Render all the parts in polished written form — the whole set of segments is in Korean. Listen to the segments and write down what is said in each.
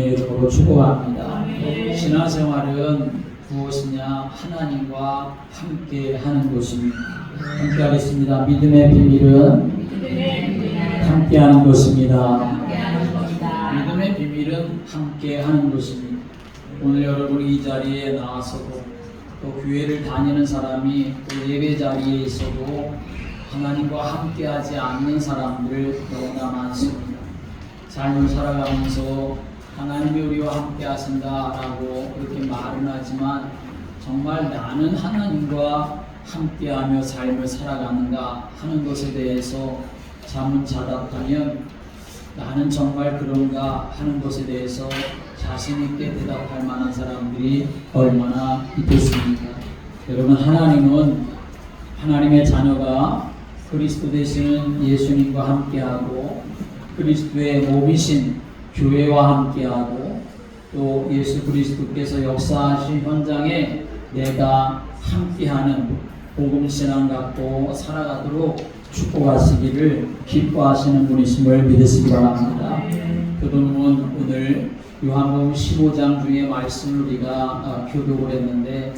주님의 이름으로 축복합니다. 신앙생활은 무엇이냐? 하나님과 함께 하는 것입니다. 함께 하겠습니다. 믿음의 비밀은 함께 하는 것입니다. 믿음의 비밀은 함께 하는 것입니다. 오늘 여러분이 이 자리에 나와서도 또 교회를 다니는 사람이 또 예배 자리에 있어도 하나님과 함께 하지 않는 사람들 너무나 많습니다. 삶을 살아가면서 하나님이 우리와 함께 하신다라고 그렇게 말은 하지만 정말 나는 하나님과 함께하며 삶을 살아가는가 하는 것에 대해서 자문자답하면 나는 정말 그런가 하는 것에 대해서 자신 있게 대답할 만한 사람들이 얼마나 있겠습니까? 여러분, 하나님은 하나님의 자녀가 그리스도 되시는 예수님과 함께하고 그리스도의 몸이신 교회와 함께하고 또 예수 그리스도께서 역사하신 현장에 내가 함께하는 복음신앙 갖고 살아가도록 축복하시기를 기뻐하시는 분이심을 믿으시기 바랍니다. 교도는 오늘 요한복음 15장 중에 말씀을 우리가 교독을 했는데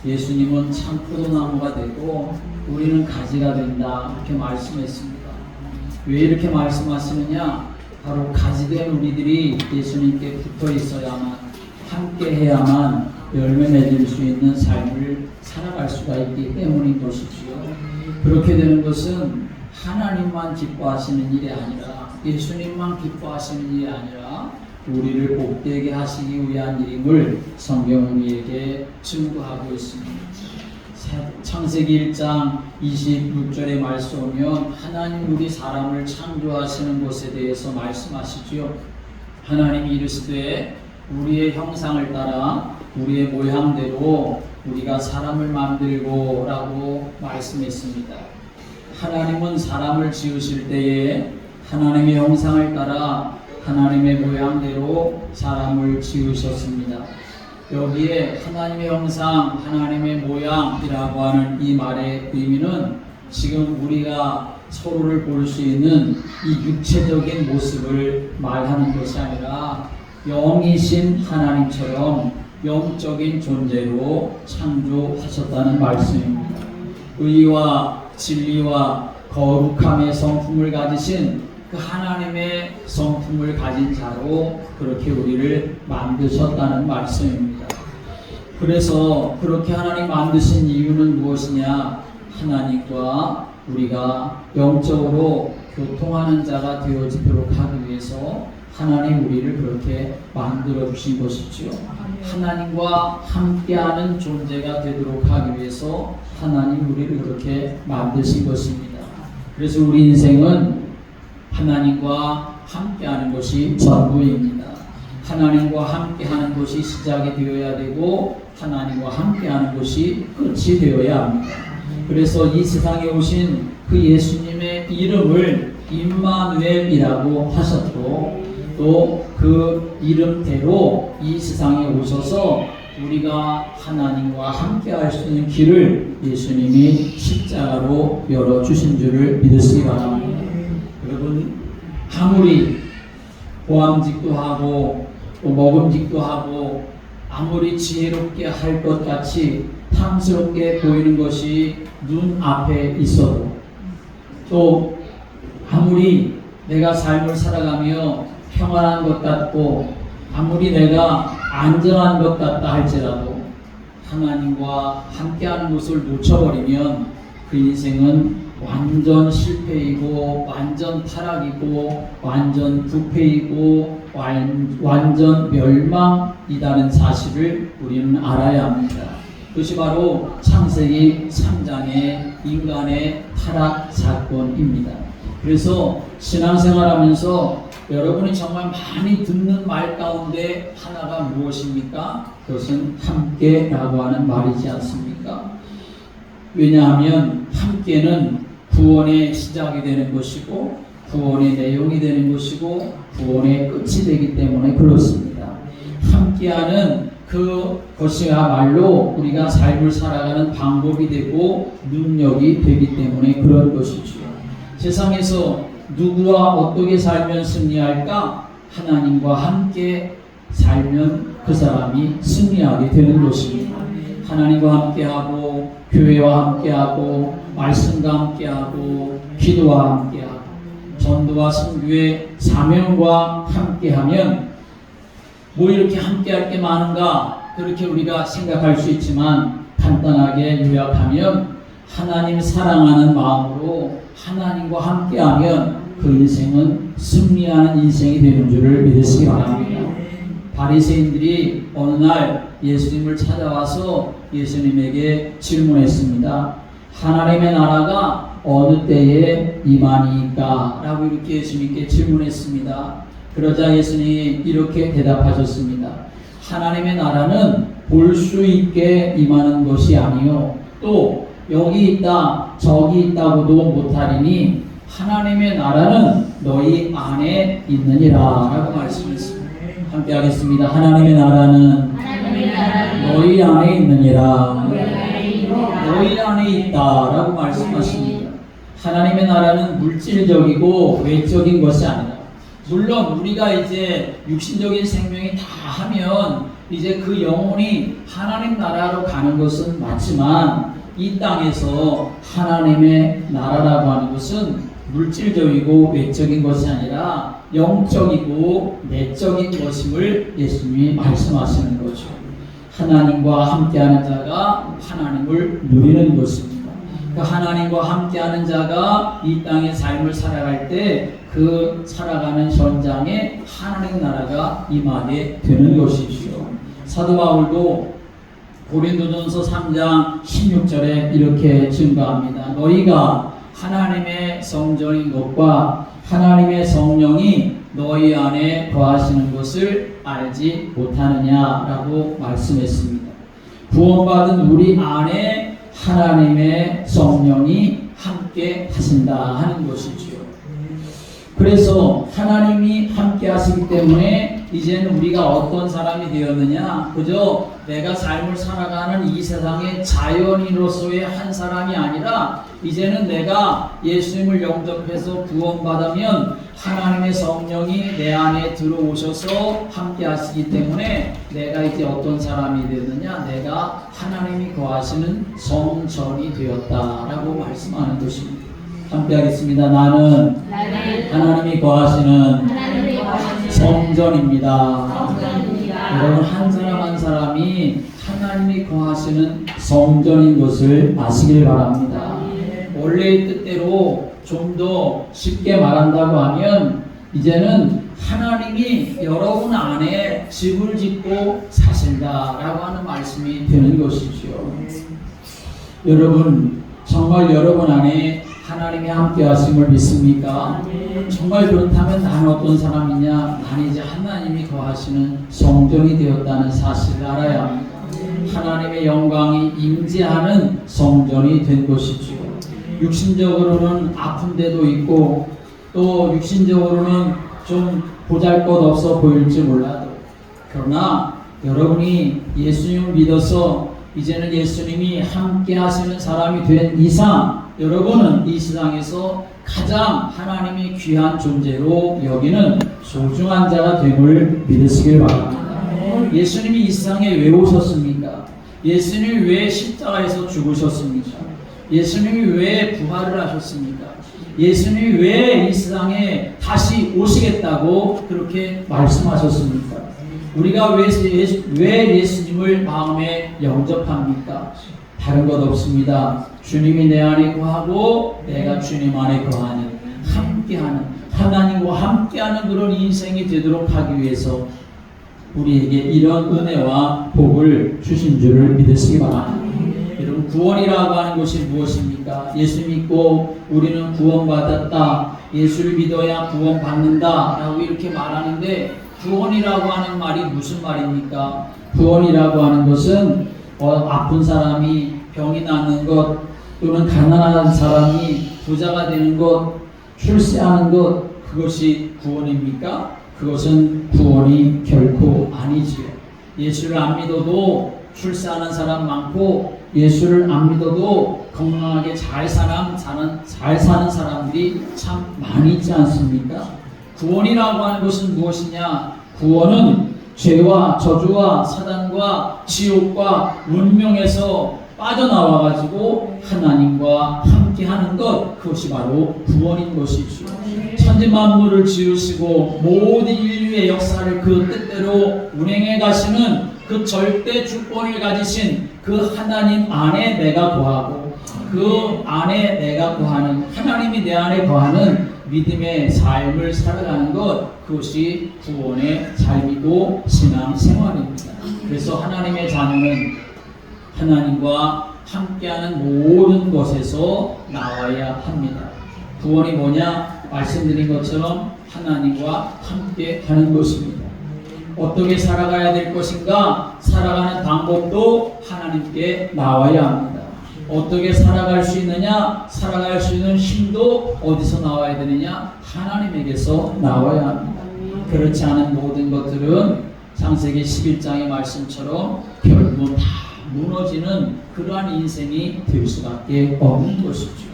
예수님은 참 포도나무가 되고 우리는 가지가 된다 이렇게 말씀했습니다. 왜 이렇게 말씀하시느냐? 바로 가지된 우리들이 예수님께 붙어 있어야만 함께 해야만 열매 맺을 수 있는 삶을 살아갈 수가 있기 때문인 것이지요. 그렇게 되는 것은 하나님만 기뻐하시는 일이 아니라 예수님만 기뻐하시는 일이 아니라 우리를 복되게 하시기 위한 일임을 성경은 우리에게 증거하고 있습니다. 창세기 1장 26절의 말씀 오면 하나님 우리 사람을 창조하시는 것에 대해서 말씀하시죠. 하나님이 이르시되 우리의 형상을 따라 우리의 모양대로 우리가 사람을 만들고 라고 말씀했습니다. 하나님은 사람을 지으실 때에 하나님의 형상을 따라 하나님의 모양대로 사람을 지으셨습니다. 여기에 하나님의 형상, 하나님의 모양이라고 하는 이 말의 의미는 지금 우리가 서로를 볼 수 있는 이 육체적인 모습을 말하는 것이 아니라 영이신 하나님처럼 영적인 존재로 창조하셨다는 말씀입니다. 의와 진리와 거룩함의 성품을 가지신 그 하나님의 성품을 가진 자로 그렇게 우리를 만드셨다는 말씀입니다. 그래서 그렇게 하나님 만드신 이유는 무엇이냐? 하나님과 우리가 영적으로 교통하는 자가 되어지도록 하기 위해서 하나님 우리를 그렇게 만들어 주신 것이지요. 하나님과 함께하는 존재가 되도록 하기 위해서 하나님 우리를 그렇게 만드신 것입니다. 그래서 우리 인생은 하나님과 함께하는 것이 전부입니다. 하나님과 함께하는 것이 시작이 되어야 되고 하나님과 함께하는 것이 끝이 되어야 합니다. 그래서 이 세상에 오신 그 예수님의 이름을 임마누엘이라고 하셨고 또 그 이름대로 이 세상에 오셔서 우리가 하나님과 함께할 수 있는 길을 예수님이 십자가로 열어주신 줄을 믿으시기 바랍니다. 여러분, 아무리 보암직도 하고 또 먹음직도 하고 아무리 지혜롭게 할 것 같이 탐스럽게 보이는 것이 눈앞에 있어도 또 아무리 내가 삶을 살아가며 평안한 것 같고 아무리 내가 안전한 것 같다 할지라도 하나님과 함께하는 것을 놓쳐버리면 그 인생은 완전 실패이고 완전 타락이고 완전 부패이고 완전 멸망이라는 사실을 우리는 알아야 합니다. 그것이 바로 창세기 3장의 인간의 타락 사건입니다. 그래서 신앙생활하면서 여러분이 정말 많이 듣는 말 가운데 하나가 무엇입니까? 그것은 함께라고 하는 말이지 않습니까? 왜냐하면 함께는 구원의 시작이 되는 것이고 구원의 내용이 되는 것이고 구원의 끝이 되기 때문에 그렇습니다. 함께하는 그것이야말로 우리가 삶을 살아가는 방법이 되고 능력이 되기 때문에 그런 것이죠. 세상에서 누구와 어떻게 살면 승리할까? 하나님과 함께 살면 그 사람이 승리하게 되는 것입니다. 하나님과 함께하고 교회와 함께하고 말씀과 함께하고 기도와 함께하고 전도와 선교의 사명과 함께하면 뭐 이렇게 함께할 게 많은가 그렇게 우리가 생각할 수 있지만 간단하게 요약하면 하나님 사랑하는 마음으로 하나님과 함께하면 그 인생은 승리하는 인생이 되는 줄을 믿으시기 바랍니다. 바리새인들이 어느 날 예수님을 찾아와서 예수님에게 질문했습니다. 하나님의 나라가 어느 때에 임하니까? 라고 이렇게 예수님께 질문했습니다. 그러자 예수님이 이렇게 대답하셨습니다. 하나님의 나라는 볼 수 있게 임하는 것이 아니요 또 여기 있다 저기 있다고도 못하리니 하나님의 나라는 너희 안에 있느니라 라고 말씀했습니다. 함께 하겠습니다. 하나님의 나라는 너희 안에 있느니라. 너희 안에 있다 라고 말씀하십니다. 하나님의 나라는 물질적이고 외적인 것이 아니라 물론 우리가 이제 육신적인 생명이 다 하면 이제 그 영혼이 하나님 나라로 가는 것은 맞지만 이 땅에서 하나님의 나라라고 하는 것은 물질적이고 외적인 것이 아니라 영적이고 내적인 것임을 예수님이 말씀하시는 거죠. 하나님과 함께하는 자가 하나님을 누리는 것입니다. 그 하나님과 함께하는 자가 이 땅의 삶을 살아갈 때 그 살아가는 현장에 하나님 나라가 임하게 되는 것이죠. 사도 바울도 고린도전서 3장 16절에 이렇게 증거합니다. 너희가 하나님의 성전인 것과 하나님의 성령이 너희 안에 거하시는 것을 알지 못하느냐라고 말씀했습니다. 구원받은 우리 안에 하나님의 성령이 함께 하신다 하는 것이지요. 그래서 하나님이 함께 하시기 때문에 이제는 우리가 어떤 사람이 되었느냐, 그저 내가 삶을 살아가는 이 세상의 자연인으로서의 한 사람이 아니라 이제는 내가 예수님을 영접해서 구원받으면 하나님의 성령이 내 안에 들어오셔서 함께 하시기 때문에 내가 이제 어떤 사람이 되느냐, 내가 하나님이 거하시는 성전이 되었다라고 말씀하는 것입니다. 함께 하겠습니다. 나는 하나님이 거하시는 성전입니다. 여러분, 한 사람 한 사람이 하나님이 거하시는 성전인 것을 아시길 바랍니다. 원래의 뜻대로 좀 더 쉽게 말한다고 하면 이제는 하나님이 여러분 안에 집을 짓고 사신다라고 하는 말씀이 되는 것이죠. 여러분, 정말 여러분 안에 하나님이 함께 하심을 믿습니까? 정말 그렇다면 나는 어떤 사람이냐? 나는 이제 하나님이 거하시는 성전이 되었다는 사실을 알아야 합니다. 하나님의 영광이 임재하는 성전이 된 것이지요. 육신적으로는 아픈 데도 있고 또 육신적으로는 좀 보잘것없어 보일지 몰라도, 그러나 여러분이 예수님을 믿어서 이제는 예수님이 함께 하시는 사람이 된 이상 여러분은 이 세상에서 가장 하나님이 귀한 존재로 여기는 소중한 자가 됨을 믿으시길 바랍니다. 예수님이 이 세상에 왜 오셨습니까? 예수님이 왜 십자가에서 죽으셨습니까? 예수님이 왜 부활을 하셨습니까? 예수님이 왜 이 세상에 다시 오시겠다고 그렇게 말씀하셨습니까? 우리가 왜 예수님을 마음에 영접합니까? 다른 것 없습니다. 주님이 내 안에 거하고 내가 주님 안에 거하는, 함께하는, 하나님과 함께하는 그런 인생이 되도록 하기 위해서 우리에게 이런 은혜와 복을 주신 줄을 믿으시기 바랍니다. 여러분, 구원이라고 하는 것이 무엇입니까? 예수 믿고 우리는 구원받았다, 예수를 믿어야 구원받는다 라고 이렇게 말하는데, 구원이라고 하는 말이 무슨 말입니까? 구원이라고 하는 것은 아픈 사람이 병이 낫는 것, 또는 가난한 사람이 부자가 되는 것, 출세하는 것, 그것이 구원입니까? 그것은 구원이 결코 아니지요. 예수를 안 믿어도 출세하는 사람 많고, 예수를 안 믿어도 건강하게 잘 사는 사람들이 참 많이 있지 않습니까? 구원이라고 하는 것은 무엇이냐? 구원은 죄와 저주와 사단과 지옥과 운명에서 빠져나와가지고 하나님과 함께하는 것, 그것이 바로 구원인 것이죠. 천지 만물을 지으시고 모든 인류의 역사를 그 뜻대로 운행해 가시는 그 절대 주권을 가지신 그 하나님 안에 내가 거하고 그 안에 내가 거하는, 하나님이 내 안에 거하는 믿음의 삶을 살아가는 것, 그것이 구원의 삶이고 신앙 생활입니다. 그래서 하나님의 자녀는 하나님과 함께하는 모든 것에서 나와야 합니다. 구원이 뭐냐? 말씀드린 것처럼 하나님과 함께하는 것입니다. 어떻게 살아가야 될 것인가? 살아가는 방법도 하나님께 나와야 합니다. 어떻게 살아갈 수 있느냐? 살아갈 수 있는 힘도 어디서 나와야 되느냐? 하나님에게서 나와야 합니다. 그렇지 않은 모든 것들은 창세기 11장의 말씀처럼 결국은 다 무너지는 그러한 인생이 될 수밖에 없는 것이죠.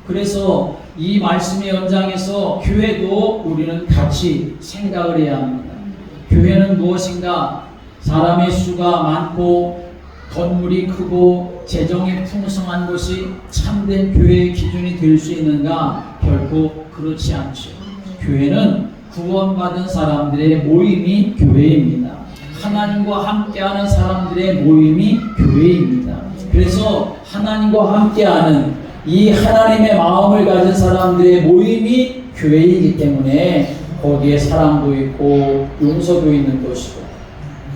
그래서 이 말씀의 연장에서 교회도 우리는 같이 생각을 해야 합니다. 교회는 무엇인가? 사람의 수가 많고 건물이 크고 재정이 풍성한 것이 참된 교회의 기준이 될 수 있는가? 결코 그렇지 않죠. 교회는 구원받은 사람들의 모임이 교회입니다. 하나님과 함께하는 사람들의 모임이 교회입니다. 그래서 하나님과 함께하는 이 하나님의 마음을 가진 사람들의 모임이 교회이기 때문에 거기에 사랑도 있고 용서도 있는 것이고,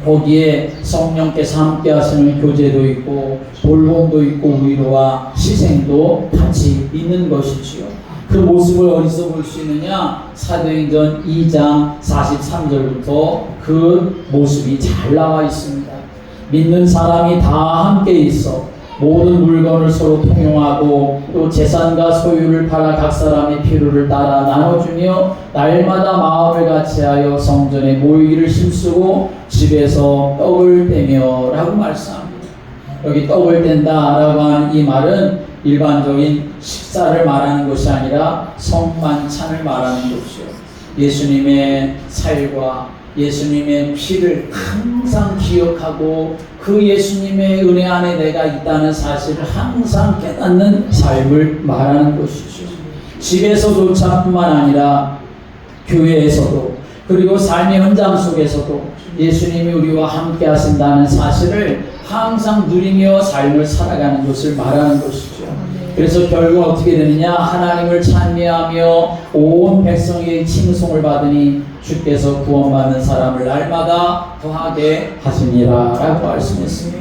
거기에 성령께서 함께 하시는 교제도 있고 돌봄도 있고 위로와 희생도 같이 있는 것이지요. 그 모습을 어디서 볼 수 있느냐? 사도행전 2장 43절부터 그 모습이 잘 나와 있습니다. 믿는 사람이 다 함께 있어 모든 물건을 서로 통용하고 또 재산과 소유를 팔아 각 사람의 필요를 따라 나눠주며 날마다 마음을 같이하여 성전에 모이기를 힘쓰고 집에서 떡을 떼며 라고 말씀합니다. 여기 떡을 뗀다 라고 하는 이 말은 일반적인 식사를 말하는 것이 아니라 성만찬을 말하는 것이요. 예수님의 살과 예수님의 피를 항상 기억하고 그 예수님의 은혜 안에 내가 있다는 사실을 항상 깨닫는 삶을 말하는 것이죠. 집에서조차뿐만 아니라 교회에서도, 그리고 삶의 현장 속에서도 예수님이 우리와 함께 하신다는 사실을 항상 누리며 삶을 살아가는 것을 말하는 것이죠. 그래서 결국 어떻게 되느냐? 하나님을 찬미하며 온 백성에게 칭송을 받으니 주께서 구원받는 사람을 날마다 더하게 하시니라 라고 말씀했습니다.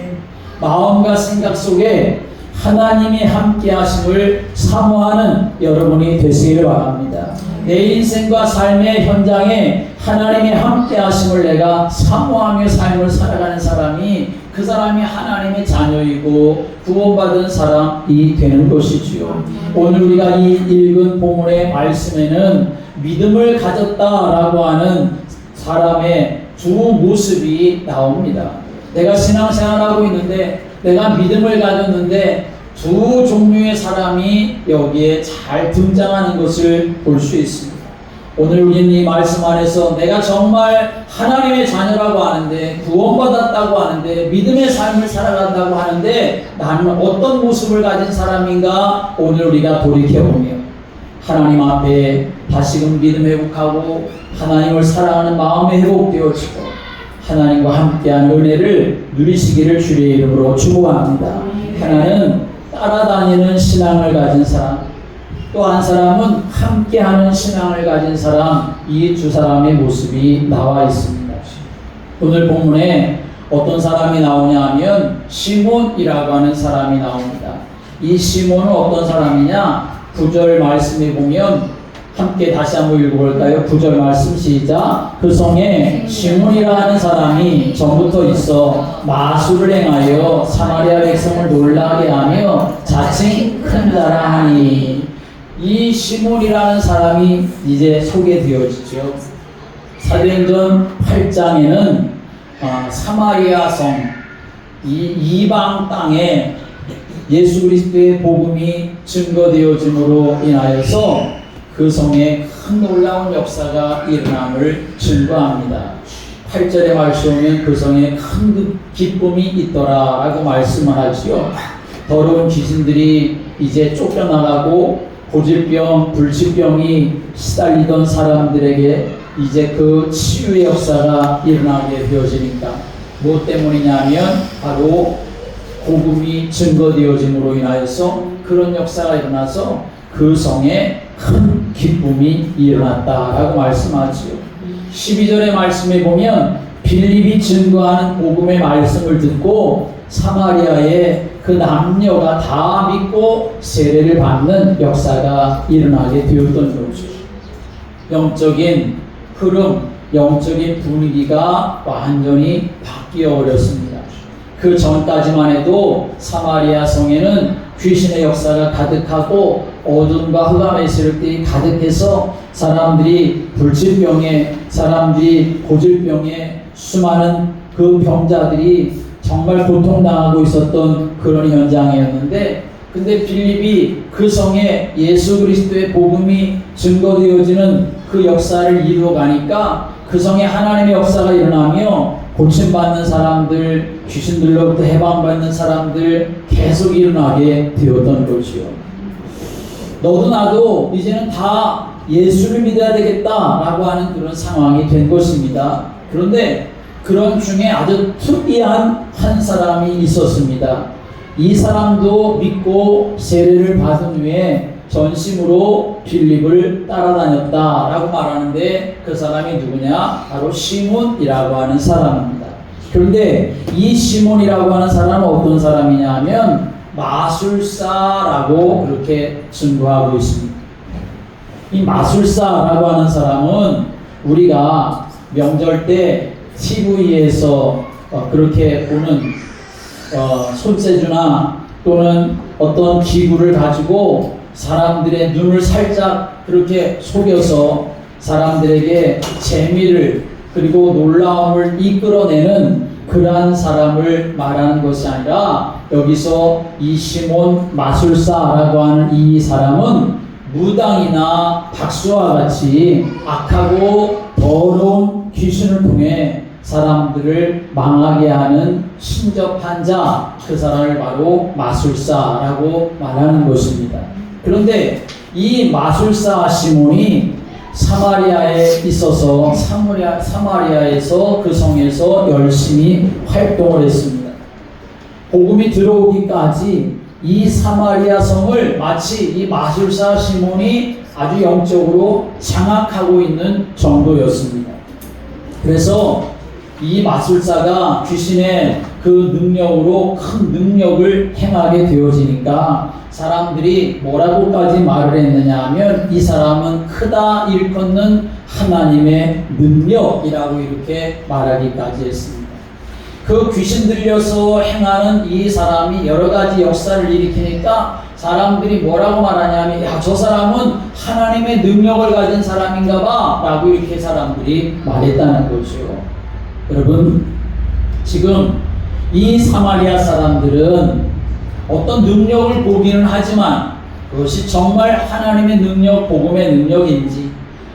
마음과 생각 속에 하나님이 함께 하심을 사모하는 여러분이 되시기를 바랍니다. 내 인생과 삶의 현장에 하나님의 함께 하심을 내가 사모하며 삶을 살아가는 사람이, 그 사람이 하나님의 자녀이고 구원받은 사람이 되는 것이지요. 오늘 우리가 이 읽은 본문의 말씀에는 믿음을 가졌다라고 하는 사람의 두 모습이 나옵니다. 내가 신앙생활하고 있는데, 내가 믿음을 가졌는데 두 종류의 사람이 여기에 잘 등장하는 것을 볼 수 있습니다. 오늘 우리는 이 말씀 안에서 내가 정말 하나님의 자녀라고 하는데, 구원받았다고 하는데, 믿음의 삶을 살아간다고 하는데 나는 어떤 모습을 가진 사람인가? 오늘 우리가 돌이켜보며 하나님 앞에 다시금 믿음 회복하고 하나님을 사랑하는 마음이 회복되어지고 하나님과 함께한 은혜를 누리시기를 주의 이름으로 축복합니다. 하나는 따라다니는 신앙을 가진 사람, 또 한 사람은 함께하는 신앙을 가진 사람, 이 두 사람의 모습이 나와 있습니다. 오늘 본문에 어떤 사람이 나오냐 하면 시몬이라고 하는 사람이 나옵니다. 이 시몬은 어떤 사람이냐? 9절 말씀에 보면 함께 다시 한번 읽어볼까요? 9절 말씀 시작. 그 성에 시몬이라 하는 사람이 전부터 있어 마술을 행하여 사마리아 백성을 놀라게 하며 자칭 큰 자라 하니, 이 시몬이라는 사람이 이제 소개되어지죠. 사도행전 8장에는 사마리아 성, 이 이방 땅에 예수 그리스도의 복음이 증거되어짐으로 인하여서 그 성에 큰 놀라운 역사가 일어남을 증거합니다. 8절에 말씀하면 그 성에 큰 기쁨이 있더라 라고 말씀을 하지요. 더러운 귀신들이 이제 쫓겨나가고 고질병, 불치병이 시달리던 사람들에게 이제 그 치유의 역사가 일어나게 되어지니까 무엇 때문이냐면 바로 복음이 증거되어짐으로 인하여서 그런 역사가 일어나서 그 성에 큰 기쁨이 일어났다라고 말씀하지요. 12절의 말씀에 보면 빌립이 증거하는 복음의 말씀을 듣고 사마리아의 그 남녀가 다 믿고 세례를 받는 역사가 일어나게 되었던 거죠. 영적인 흐름, 영적인 분위기가 완전히 바뀌어 버렸습니다. 그 전까지만 해도 사마리아 성에는 귀신의 역사가 가득하고 어둠과 흑암의 세력들이 가득해서 사람들이 불치병에, 사람들이 고질병에, 수많은 그 병자들이 정말 고통당하고 있었던 그런 현장이었는데, 근데 빌립이 그 성에 예수 그리스도의 복음이 증거되어지는 그 역사를 이루어가니까 그 성에 하나님의 역사가 일어나며 고침받는 사람들, 귀신들로부터 해방받는 사람들 계속 일어나게 되었던 거지요. 너도 나도 이제는 다 예수를 믿어야 되겠다라고 하는 그런 상황이 된 것입니다. 그런데 그런 중에 아주 특이한 한 사람이 있었습니다. 이 사람도 믿고 세례를 받은 후에 전심으로 빌립을 따라다녔다라고 말하는데 그 사람이 누구냐? 바로 시몬이라고 하는 사람입니다. 그런데 이 시몬이라고 하는 사람은 어떤 사람이냐 하면 마술사라고 그렇게 증거하고 있습니다. 이 마술사라고 하는 사람은 우리가 명절 때 TV에서 그렇게 보는 손재주나 또는 어떤 기구를 가지고 사람들의 눈을 살짝 그렇게 속여서 사람들에게 재미를 그리고 놀라움을 이끌어내는 그러한 사람을 말하는 것이 아니라 여기서 이 시몬 마술사라고 하는 이 사람은 무당이나 박수와 같이 악하고 더러운 귀신을 통해 사람들을 망하게 하는 신접한 자, 그 사람을 바로 마술사라고 말하는 것입니다. 그런데 이 마술사 시몬이 사마리아에 있어서 사마리아에서 그 성에서 열심히 활동을 했습니다. 복음이 들어오기까지 이 사마리아 성을 마치 이 마술사 시몬이 아주 영적으로 장악하고 있는 정도였습니다. 그래서 이 마술사가 귀신의 그 능력으로 큰 능력을 행하게 되어지니까 사람들이 뭐라고까지 말을 했느냐 하면 이 사람은 크다 일컫는 하나님의 능력이라고 이렇게 말하기까지 했습니다. 그 귀신 들려서 행하는 이 사람이 여러 가지 역사를 일으키니까 사람들이 뭐라고 말하냐면 야, 저 사람은 하나님의 능력을 가진 사람인가 봐 라고 이렇게 사람들이 말했다는 거죠. 여러분, 지금 이 사마리아 사람들은 어떤 능력을 보기는 하지만 그것이 정말 하나님의 능력, 복음의 능력인지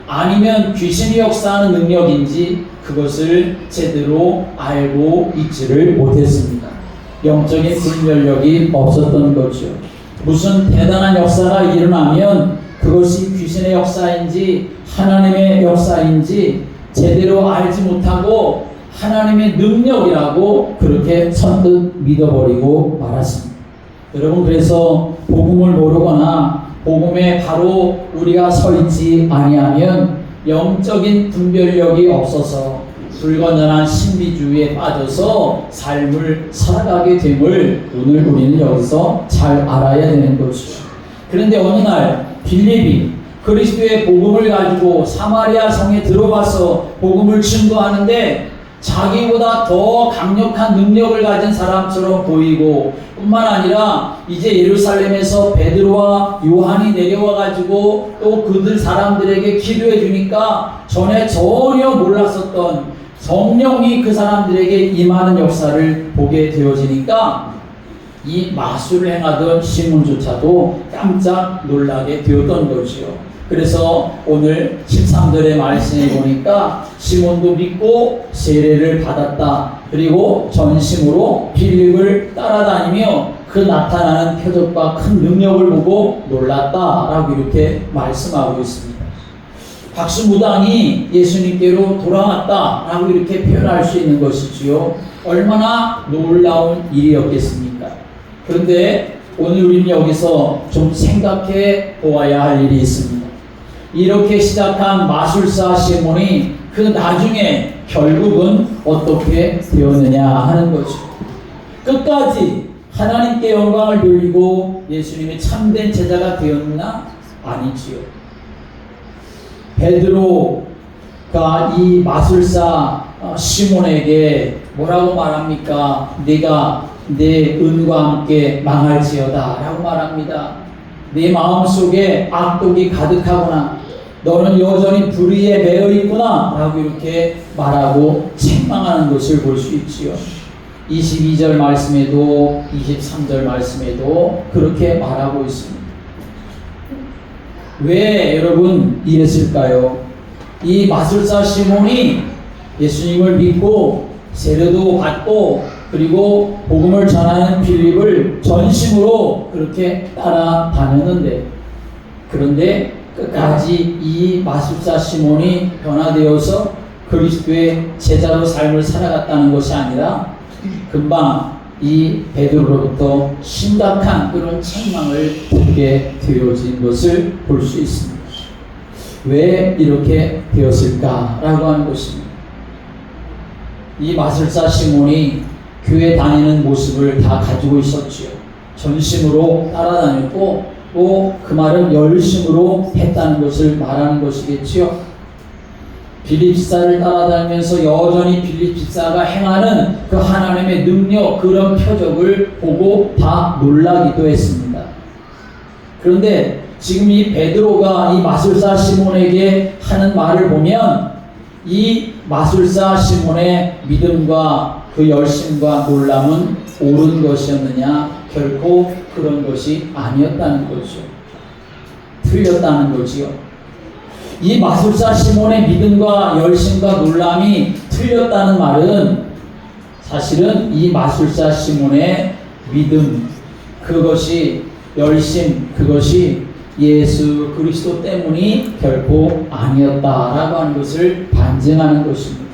아니면 귀신이 역사하는 능력인지 그것을 제대로 알고 있지를 못했습니다. 영적인 분별력이 없었던 거죠. 무슨 대단한 역사가 일어나면 그것이 귀신의 역사인지 하나님의 역사인지 제대로 알지 못하고 하나님의 능력이라고 그렇게 선뜻 믿어버리고 말았습니다. 여러분, 그래서 복음을 모르거나 복음에 바로 우리가 서 있지 아니하면 영적인 분별력이 없어서 불건전한 신비주의에 빠져서 삶을 살아가게 됨을 오늘 우리는 여기서 잘 알아야 되는 것이죠. 그런데 어느 날 빌립이 그리스도의 복음을 가지고 사마리아 성에 들어와서 복음을 증거하는데 자기보다 더 강력한 능력을 가진 사람처럼 보이고 뿐만 아니라 이제 예루살렘에서 베드로와 요한이 내려와 가지고 또 그들 사람들에게 기도해 주니까 전에 전혀 몰랐었던 성령이 그 사람들에게 임하는 역사를 보게 되어지니까 이 마술을 행하던 시몬조차도 깜짝 놀라게 되었던 거지요. 그래서 오늘 13절의 말씀에 보니까 시몬도 믿고 세례를 받았다. 그리고 전심으로 빌립을 따라다니며 그 나타나는 표적과 큰 능력을 보고 놀랐다라고 이렇게 말씀하고 있습니다. 박수무당이 예수님께로 돌아왔다라고 이렇게 표현할 수 있는 것이지요. 얼마나 놀라운 일이었겠습니까? 그런데 오늘 우리는 여기서 좀 생각해 보아야 할 일이 있습니다. 이렇게 시작한 마술사 시몬이 그 나중에 결국은 어떻게 되었느냐 하는 거죠. 끝까지 하나님께 영광을 돌리고 예수님이 참된 제자가 되었나? 아니지요. 베드로가 이 마술사 시몬에게 뭐라고 말합니까? 네가 내 은과 함께 망할지어다 라고 말합니다. 네 마음속에 악독이 가득하구나. 너는 여전히 불의에 매여 있구나 라고 이렇게 말하고 책망하는 것을 볼 수 있지요. 22절 말씀에도 23절 말씀에도 그렇게 말하고 있습니다. 왜 여러분 이랬을까요? 이 마술사 시몬이 예수님을 믿고 세례도 받고 그리고 복음을 전하는 빌립을 전심으로 그렇게 따라다녔는데, 그런데 끝까지 이 마술사 시몬이 변화되어서 그리스도의 제자로 삶을 살아갔다는 것이 아니라 금방 이 베드로로부터 심각한 그런 책망을 듣게 되어진 것을 볼 수 있습니다. 왜 이렇게 되었을까라고 하는 것입니다. 이 마술사 시몬이 교회 다니는 모습을 다 가지고 있었지요. 전심으로 따라다녔고 또 그 말은 열심으로 했다는 것을 말하는 것이겠지요. 빌립 집사를 따라다니면서 여전히 빌립 집사가 행하는 그 하나님의 능력, 그런 표적을 보고 다 놀라기도 했습니다. 그런데 지금 이 베드로가 이 마술사 시몬에게 하는 말을 보면 이 마술사 시몬의 믿음과 그 열심과 놀람은 옳은 것이었느냐? 결코 그런 것이 아니었다는 거죠. 틀렸다는 거지요. 이 마술사 시몬의 믿음과 열심과 놀람이 틀렸다는 말은 사실은 이 마술사 시몬의 믿음, 그것이 열심, 그것이 예수 그리스도 때문이 결코 아니었다라고 하는 것을 반증하는 것입니다.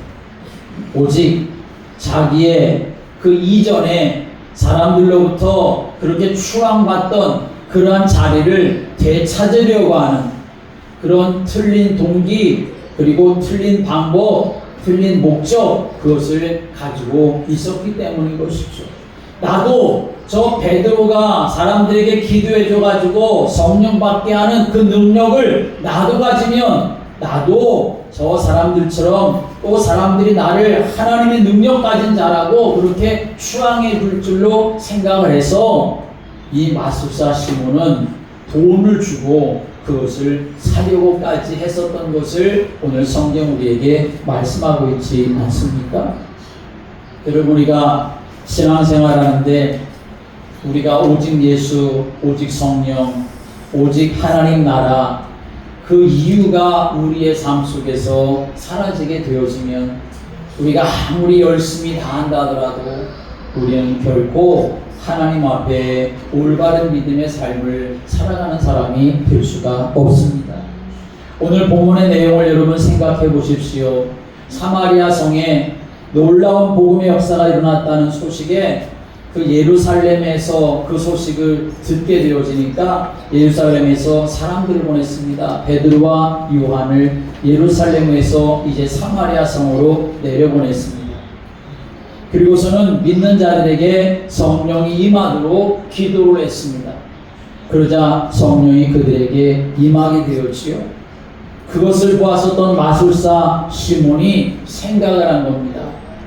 오직 자기의 그 이전에 사람들로부터 그렇게 추앙받던 그러한 자리를 되찾으려고 하는 그런 틀린 동기, 그리고 틀린 방법, 틀린 목적, 그것을 가지고 있었기 때문인 것이죠. 나도 저 베드로가 사람들에게 기도해줘가지고 성령 받게 하는 그 능력을 나도 가지면 나도 저 사람들처럼 또 사람들이 나를 하나님의 능력 가진 자라고 그렇게 추앙해 줄 줄로 생각을 해서 이 마술사 시몬은 돈을 주고 그것을 사려고까지 했었던 것을 오늘 성경 우리에게 말씀하고 있지 않습니까? 여러분, 우리가 신앙생활하는데 우리가 오직 예수, 오직 성령, 오직 하나님 나라, 그 이유가 우리의 삶 속에서 사라지게 되어지면 우리가 아무리 열심히 다한다 하더라도 우리는 결코 하나님 앞에 올바른 믿음의 삶을 살아가는 사람이 될 수가 없습니다. 오늘 본문의 내용을 여러분 생각해 보십시오. 사마리아 성에 놀라운 복음의 역사가 일어났다는 소식에 그 예루살렘에서 그 소식을 듣게 되어지니까 예루살렘에서 사람들을 보냈습니다. 베드로와 요한을 예루살렘에서 이제 사마리아 성으로 내려보냈습니다. 그리고서는 믿는 자들에게 성령이 임하도록 기도를 했습니다. 그러자 성령이 그들에게 임하게 되었지요. 그것을 보았었던 마술사 시몬이 생각을 한 겁니다.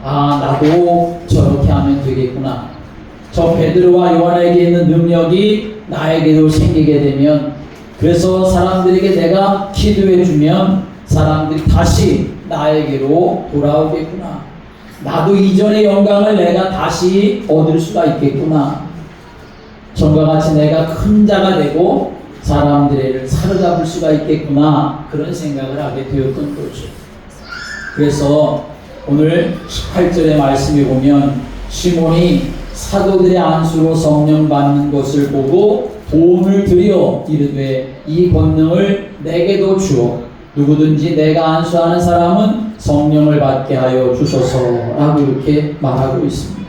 아, 나도 저렇게 하면 되겠구나. 저 베드로와 요한에게 있는 능력이 나에게도 생기게 되면, 그래서 사람들에게 내가 기도해 주면 사람들이 다시 나에게로 돌아오겠구나. 나도 이전의 영광을 내가 다시 얻을 수가 있겠구나. 전과 같이 내가 큰 자가 되고 사람들을 사로잡을 수가 있겠구나, 그런 생각을 하게 되었던 거죠. 그래서 오늘 18절의 말씀에 보면 시몬이 사도들의 안수로 성령 받는 것을 보고 도움을 드려 이르되 이 권능을 내게도 주어 누구든지 내가 안수하는 사람은 성령을 받게 하여 주소서라고 이렇게 말하고 있습니다.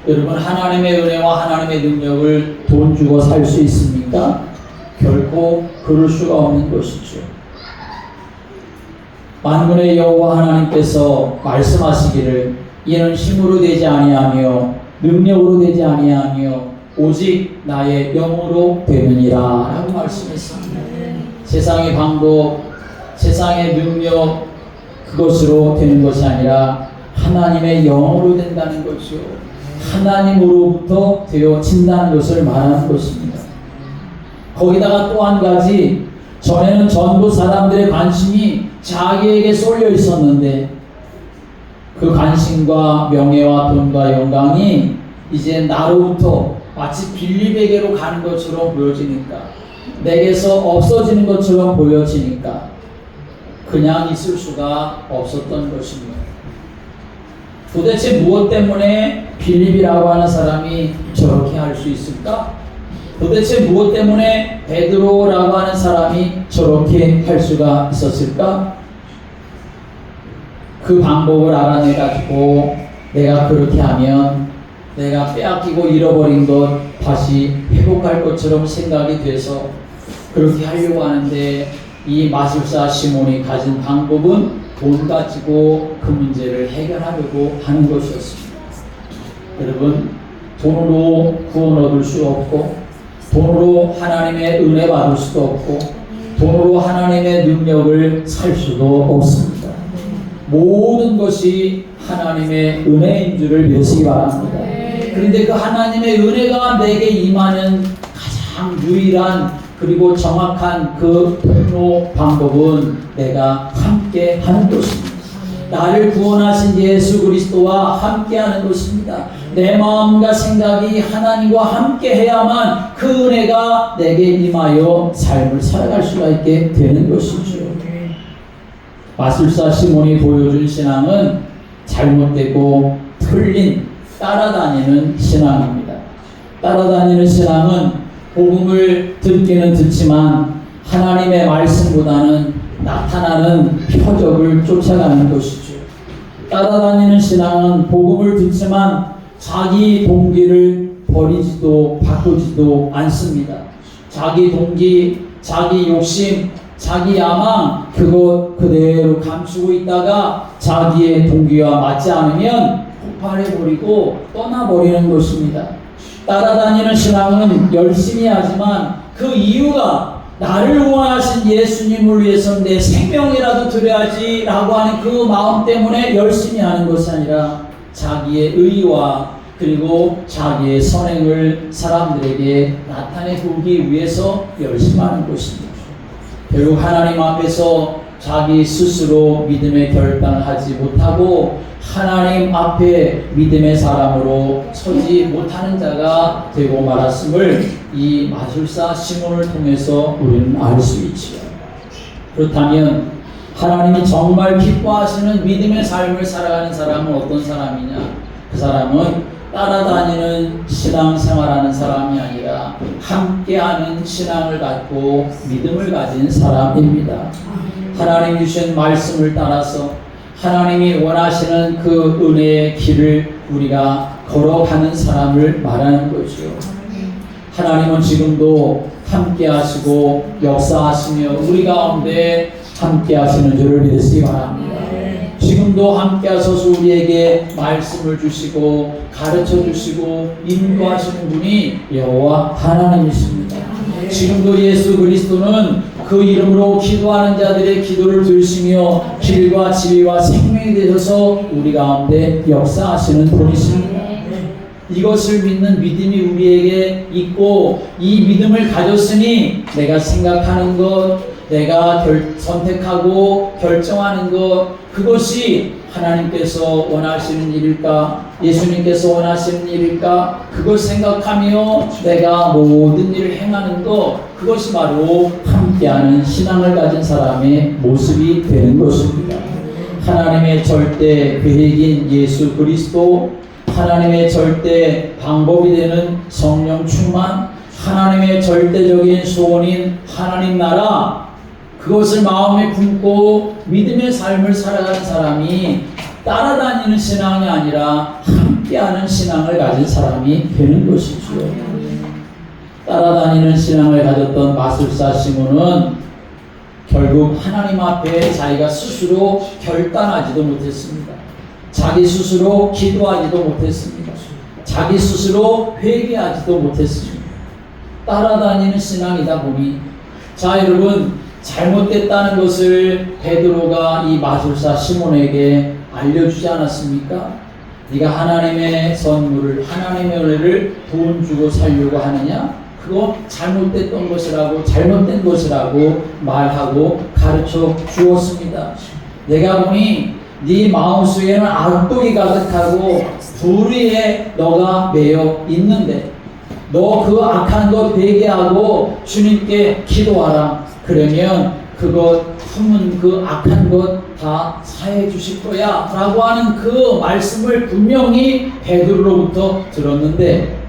여러분, 하나님의 은혜와 하나님의 능력을 돈 주고 살 수 있습니까? 결코 그럴 수가 없는 것이죠. 만군의 여호와 하나님께서 말씀하시기를 이는 힘으로 되지 아니하며 능력으로 되지 아니하며 오직 나의 영으로 되느니라 라고 말씀했습니다. 세상의 방법, 세상의 능력, 그것으로 되는 것이 아니라 하나님의 영으로 된다는 것이요, 하나님으로부터 되어진다는 것을 말하는 것입니다. 거기다가 또 한 가지, 전에는 전부 사람들의 관심이 자기에게 쏠려 있었는데 그 관심과 명예와 돈과 영광이 이제 나로부터 마치 빌립에게로 가는 것처럼 보여지니까, 내게서 없어지는 것처럼 보여지니까 그냥 있을 수가 없었던 것입니다. 도대체 무엇 때문에 빌립이라고 하는 사람이 저렇게 할 수 있을까? 도대체 무엇 때문에 베드로라고 하는 사람이 저렇게 할 수가 있었을까? 그 방법을 알아내가지고 내가 그렇게 하면 내가 빼앗기고 잃어버린 것 다시 회복할 것처럼 생각이 돼서 그렇게 하려고 하는데, 이 마술사 시몬이 가진 방법은 돈 가지고 그 문제를 해결하려고 하는 것이었습니다. 여러분, 돈으로 구원 얻을 수 없고, 돈으로 하나님의 은혜 받을 수도 없고, 돈으로 하나님의 능력을 살 수도 없습니다. 모든 것이 하나님의 은혜인 줄을 믿으시기 바랍니다. 그런데 그 하나님의 은혜가 내게 임하는 가장 유일한 그리고 정확한 그 통로 방법은 내가 함께 하는 것입니다. 나를 구원하신 예수 그리스도와 함께 하는 것입니다. 내 마음과 생각이 하나님과 함께 해야만 그 은혜가 내게 임하여 삶을 살아갈 수가 있게 되는 것이죠. 마술사 시몬이 보여준 신앙은 잘못되고 틀린 따라다니는 신앙입니다. 따라다니는 신앙은 복음을 듣기는 듣지만 하나님의 말씀보다는 나타나는 표적을 쫓아가는 것이죠. 따라다니는 신앙은 복음을 듣지만 자기 동기를 버리지도 바꾸지도 않습니다. 자기 동기, 자기 욕심, 자기 야망, 그것 그대로 감추고 있다가 자기의 동기와 맞지 않으면 폭발해버리고 떠나버리는 것입니다. 따라다니는 신앙은 열심히 하지만 그 이유가 나를 구원하신 예수님을 위해서 내 생명이라도 드려야지 라고 하는 그 마음 때문에 열심히 하는 것이 아니라 자기의 의와 그리고 자기의 선행을 사람들에게 나타내보기 위해서 열심히 하는 것입니다. 결국 하나님 앞에서 자기 스스로 믿음의 결단을 하지 못하고 하나님 앞에 믿음의 사람으로 서지 못하는 자가 되고 말았음을 이 마술사 시몬을 통해서 우리는 알 수 있지요. 그렇다면 하나님이 정말 기뻐하시는 믿음의 삶을 살아가는 사람은 어떤 사람이냐? 그 사람은 따라다니는 신앙생활하는 사람이 아니라 함께하는 신앙을 갖고 믿음을 가진 사람입니다. 하나님 주신 말씀을 따라서 하나님이 원하시는 그 은혜의 길을 우리가 걸어가는 사람을 말하는 거죠. 하나님은 지금도 함께 하시고 역사하시며 우리 가운데 함께 하시는 줄을 믿으시기 바랍니다. 지금도 함께 하셔서 우리에게 말씀을 주시고 가르쳐 주시고 인도하시는 분이 여호와 하나님이십니다. 지금도 예수 그리스도는 그 이름으로 기도하는 자들의 기도를 들으시며 길과 지혜와 생명이 되셔서 우리 가운데 역사하시는 분이십니다. 이것을 믿는 믿음이 우리에게 있고 이 믿음을 가졌으니 내가 생각하는 것, 내가 선택하고 결정하는 것, 그것이 하나님께서 원하시는 일일까? 예수님께서 원하시는 일일까? 그걸 생각하며 내가 모든 일을 행하는 것, 그것이 바로 함께하는 신앙을 가진 사람의 모습이 되는 것입니다. 하나님의 절대 계획인 예수 그리스도, 하나님의 절대 방법이 되는 성령 충만, 하나님의 절대적인 소원인 하나님 나라, 그것을 마음에 품고 믿음의 삶을 살아가는 사람이 따라다니는 신앙이 아니라 함께하는 신앙을 가진 사람이 되는 것이지요. 따라다니는 신앙을 가졌던 마술사 시몬은 결국 하나님 앞에 자기가 스스로 결단하지도 못했습니다. 자기 스스로 기도하지도 못했습니다. 자기 스스로 회개하지도 못했습니다. 따라다니는 신앙이다 보니, 자 여러분, 잘못됐다는 것을 베드로가 이 마술사 시몬에게 알려주지 않았습니까? 네가 하나님의 선물을, 하나님의 은혜를 돈 주고 살려고 하느냐? 그거 잘못됐던 것이라고, 잘못된 것이라고 말하고 가르쳐 주었습니다. 내가 보니 네 마음속에는 악독이 가득하고 불의에 너가 매여 있는데 너 그 악한 것 회개하고 주님께 기도하라. 그러면 그것 품은 그 악한 것 다 사해 주실 거야 라고 하는 그 말씀을 분명히 베드로로부터 들었는데,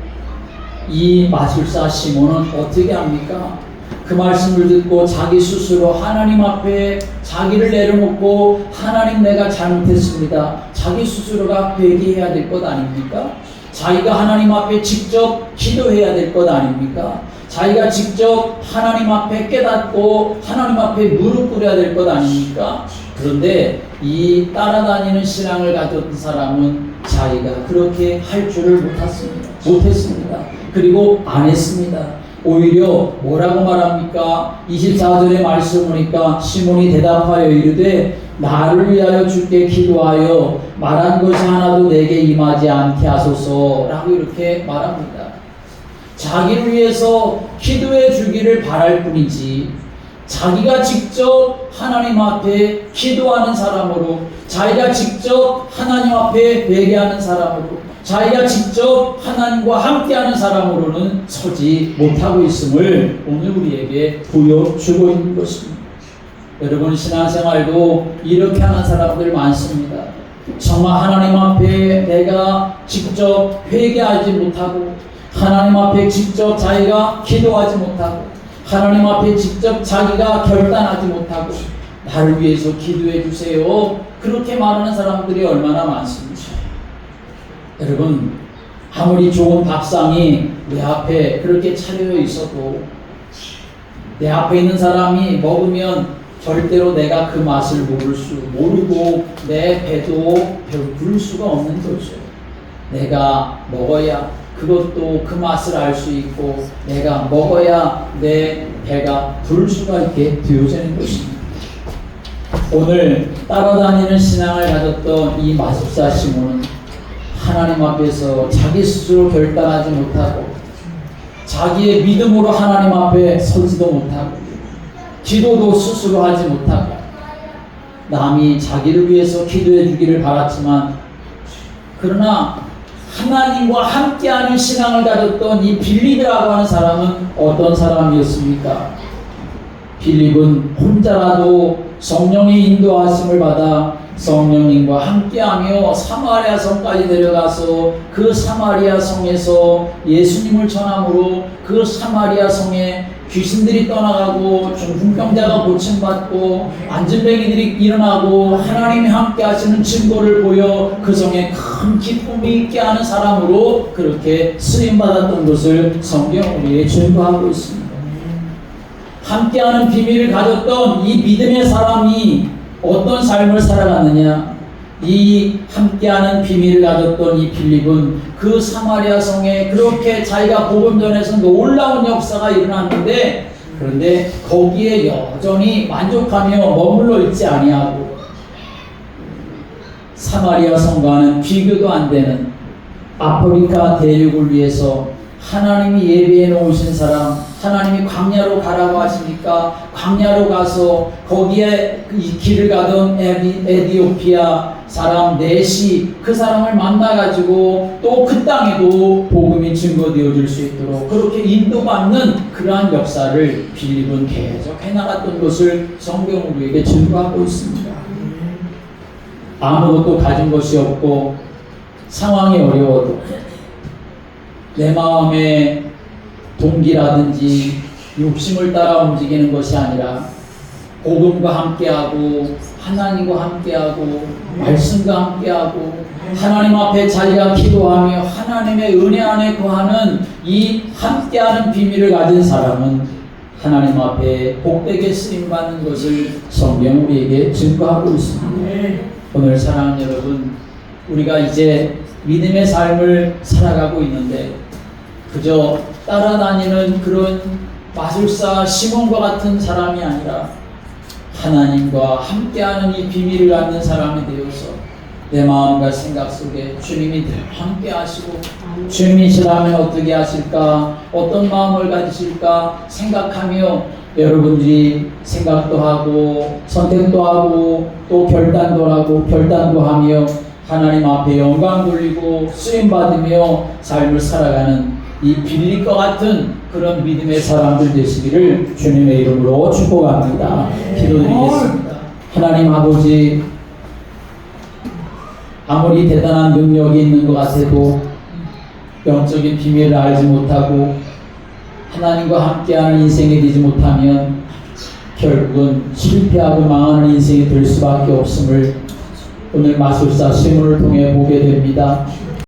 이 마술사 시몬은 어떻게 합니까? 그 말씀을 듣고 자기 스스로 하나님 앞에 자기를 내려놓고, 하나님 내가 잘못했습니다, 자기 스스로가 회개해야 될 것 아닙니까? 자기가 하나님 앞에 직접 기도해야 될 것 아닙니까? 자기가 직접 하나님 앞에 깨닫고 하나님 앞에 무릎 꿇어야 될 것 아닙니까? 그런데 이 따라다니는 신앙을 가졌던 사람은 자기가 그렇게 할 줄을 못했습니다. 그리고 안 했습니다. 오히려 뭐라고 말합니까? 24절의 말씀 보니까 시몬이 대답하여 이르되 나를 위하여 주께 기도하여 말한 것이 하나도 내게 임하지 않게 하소서라고 이렇게 말합니다. 자기를 위해서 기도해 주기를 바랄 뿐이지, 자기가 직접 하나님 앞에 기도하는 사람으로, 자기가 직접 하나님 앞에 회개하는 사람으로, 자기가 직접 하나님과 함께하는 사람으로는 서지 못하고 있음을 오늘 우리에게 보여주고 있는 것입니다. 여러분, 신앙생활도 이렇게 하는 사람들 많습니다. 정말 하나님 앞에 내가 직접 회개하지 못하고, 하나님 앞에 직접 자기가 기도하지 못하고, 하나님 앞에 직접 자기가 결단하지 못하고, 나를 위해서 기도해 주세요, 그렇게 말하는 사람들이 얼마나 많습니까? 여러분, 아무리 좋은 밥상이 내 앞에 그렇게 차려 있어도 내 앞에 있는 사람이 먹으면 절대로 내가 그 맛을 모르고 내 배도 부를 수가 없는 거죠. 내가 먹어야 그것도 그 맛을 알 수 있고, 내가 먹어야 내 배가 부를 수가 있게 되어지는 것입니다. 오늘 따라다니는 신앙을 가졌던 이 마술사 시몬은 하나님 앞에서 자기 스스로 결단하지 못하고, 자기의 믿음으로 하나님 앞에 서지도 못하고, 기도도 스스로 하지 못하고, 남이 자기를 위해서 기도해 주기를 바랐지만, 그러나 하나님과 함께하는 신앙을 가졌던 이 빌립이라고 하는 사람은 어떤 사람이었습니까? 빌립은 혼자라도 성령의 인도하심을 받아 성령님과 함께하며 사마리아 성까지 내려가서 그 사마리아 성에서 예수님을 전함으로 그 사마리아 성에 귀신들이 떠나가고 중풍병자가 고침받고 안진뱅이들이 일어나고 하나님이 함께 하시는 증거를 보여 그 성에 큰 기쁨이 있게 하는 사람으로 그렇게 쓰임받았던 것을 성경 우리에 증거하고 있습니다. 함께하는 비밀을 가졌던 이 믿음의 사람이 어떤 삶을 살아갔느냐? 이 함께하는 비밀을 가졌던 이 빌립은 그 사마리아 성에 그렇게 자기가 복음 전에서 놀라운 역사가 일어났는데, 그런데 거기에 여전히 만족하며 머물러 있지 아니하고 사마리아 성과는 비교도 안 되는 아프리카 대륙을 위해서 하나님이 예비해 놓으신 사람, 하나님이 광야로 가라고 하시니까 광야로 가서 거기에 이 길을 가던 에디오피아 사람 넷이 그 사람을 만나가지고 또 그 땅에도 복음이 증거되어질 수 있도록 그렇게 인도받는 그러한 역사를 빌립은 계속 해나갔던 것을 성경은 우리에게 증거하고 있습니다. 아무것도 가진 것이 없고 상황이 어려워도 내 마음의 동기라든지 욕심을 따라 움직이는 것이 아니라 복음과 함께하고 하나님과 함께하고 말씀과 함께하고 하나님 앞에 자기가 기도하며 하나님의 은혜 안에 거하는 이 함께하는 비밀을 가진 사람은 하나님 앞에 복되게 쓰임받는 것을 성경 우리에게 증거하고 있습니다. 오늘 사랑하는 여러분, 우리가 이제 믿음의 삶을 살아가고 있는데 그저 따라다니는 그런 마술사 시몬과 같은 사람이 아니라 하나님과 함께하는 이 비밀을 갖는 사람이 되어서 내 마음과 생각 속에 주님이 늘 함께 하시고 주님이시라면 어떻게 하실까, 어떤 마음을 가지실까 생각하며 여러분들이 생각도 하고 선택도 하고 또 결단도 하며 하나님 앞에 영광 돌리고 쓰임받으며 삶을 살아가는 이 빌립과 같은 그런 믿음의 사람들 되시기를 주님의 이름으로 축복합니다. 기도드리겠습니다. 하나님 아버지, 아무리 대단한 능력이 있는 것 같아도 영적인 비밀을 알지 못하고 하나님과 함께하는 인생이 되지 못하면 결국은 실패하고 망하는 인생이 될 수밖에 없음을 오늘 마술사 시몬을 통해 보게 됩니다.